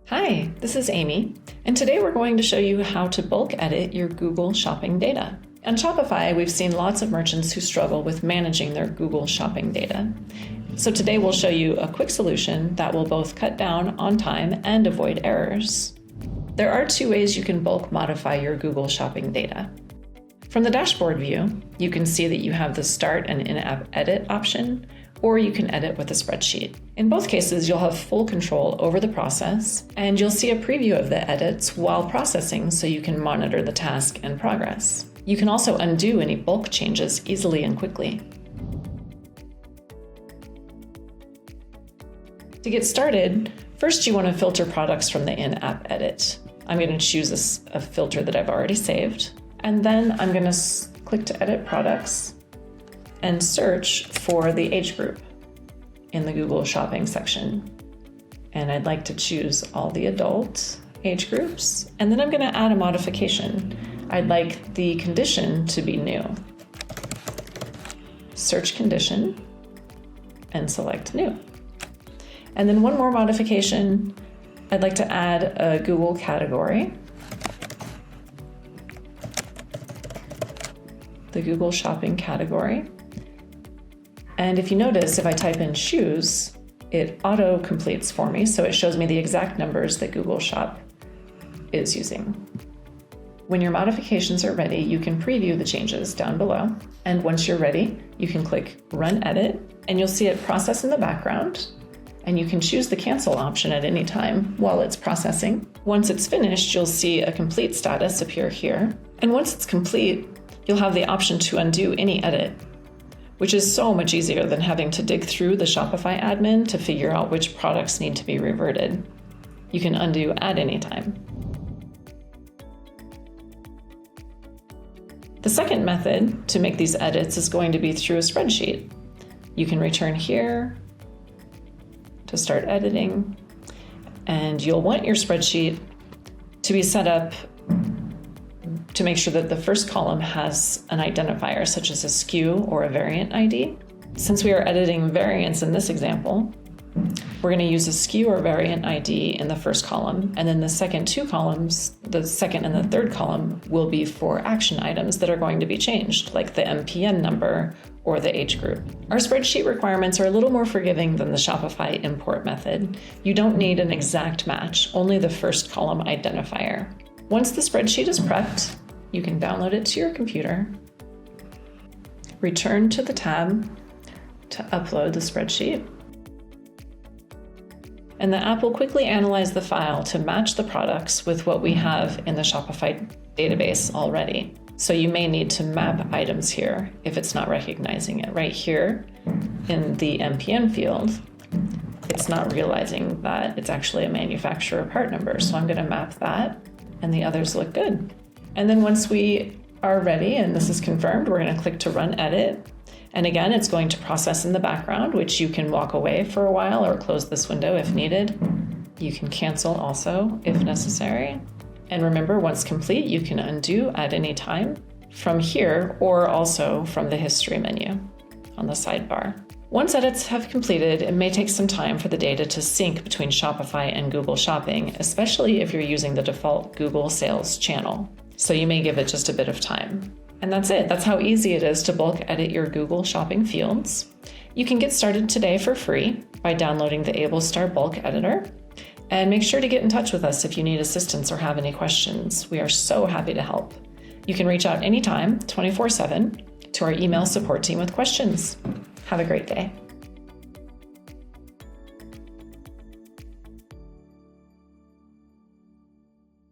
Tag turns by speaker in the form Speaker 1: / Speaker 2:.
Speaker 1: Hi, this is Amy, and today we're going to show you how to bulk edit your Google Shopping data. On Shopify, we've seen lots of merchants who struggle with managing their Google Shopping data. So today we'll show you a quick solution that will both cut down on time and avoid errors. There are two ways you can bulk modify your Google Shopping data. From the dashboard view, you can see that you have the Start and In-App Edit option, or you can edit with a spreadsheet. In both cases, you'll have full control over the process, and you'll see a preview of the edits while processing so you can monitor the task and progress. You can also undo any bulk changes easily and quickly. To get started, first you want to filter products from the in-app edit. I'm going to choose a filter that I've already saved, and then I'm going to click to edit products and search for the age group in the Google Shopping section. And I'd like to choose all the adult age groups, and then I'm going to add a modification. I'd like the condition to be new. Search condition and select new. And then one more modification. I'd like to add a Google category, the Google Shopping category. And if you notice, if I type in shoes, it auto completes for me, so it shows me the exact numbers that Google Shop is using. When your modifications are ready, you can preview the changes down below. And once you're ready, you can click Run Edit, and you'll see it process in the background. And you can choose the cancel option at any time while it's processing. Once it's finished, you'll see a complete status appear here. And once it's complete, you'll have the option to undo any edit, which is so much easier than having to dig through the Shopify admin to figure out which products need to be reverted. You can undo at any time. The second method to make these edits is going to be through a spreadsheet. You can return here to start editing, and you'll want your spreadsheet to be set up to make sure that the first column has an identifier such as a SKU or a variant ID. Since we are editing variants in this example, we're going to use a SKU or variant ID in the first column, and then the second two columns, the second and the third column, will be for action items that are going to be changed, like the MPN number or the age group. Our spreadsheet requirements are a little more forgiving than the Shopify import method. You don't need an exact match, only the first column identifier. Once the spreadsheet is prepped, you can download it to your computer, return to the tab to upload the spreadsheet, and the app will quickly analyze the file to match the products with what we have in the Shopify database already. So you may need to map items here if it's not recognizing it. Right here in the MPN field, it's not realizing that it's actually a manufacturer part number. So I'm going to map that, and the others look good. And then once we are ready and this is confirmed, we're going to click to Run Edit. And again, it's going to process in the background, which you can walk away for a while or close this window if needed. You can cancel also if necessary. And remember, once complete, you can undo at any time from here or also from the history menu on the sidebar. Once edits have completed, it may take some time for the data to sync between Shopify and Google Shopping, especially if you're using the default Google Sales channel. So you may give it just a bit of time. And that's it. That's how easy it is to bulk edit your Google Shopping fields. You can get started today for free by downloading the Ablestar Bulk Editor. And make sure to get in touch with us if you need assistance or have any questions. We are so happy to help. You can reach out anytime, 24/7, to our email support team with questions. Have a great day.